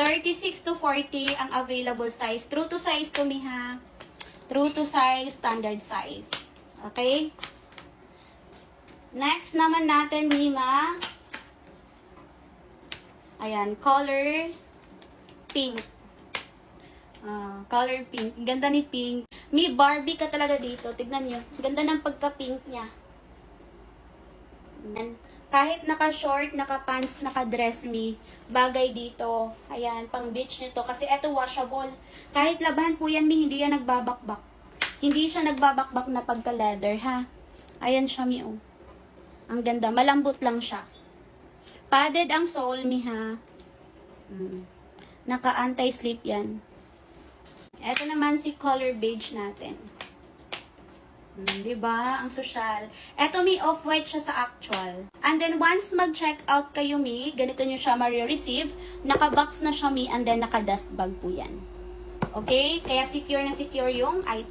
36 to 40 ang available size. True to size to me ha. True to size, standard size. Okay? Next naman natin, Mima. Ayan, color pink. Color pink. Ganda ni pink. May Barbie ka talaga dito. Tignan nyo. Ganda ng pagka-pink niya. Ayan. Kahit naka-short, naka-pants, naka-dress me, bagay dito. Ayan, pang beach nito. Kasi eto washable. Kahit labahan po yan, hindi yan nagbabakbak. Hindi siya nagbabakbak na pagka-leather, ha? Ayan siya, mi, oh. Ang ganda. Malambot lang siya. Padded ang sole, mi, ha? Naka-anti-slip yan. Eto naman si color beige natin. Diba? Ang social. Eto may off-white siya sa actual. And then once mag-check out kayo mi, ganito nyo siya ma-receive. Naka-box na siya mi and then naka-dust bag po yan. Okay? Kaya secure na secure yung item.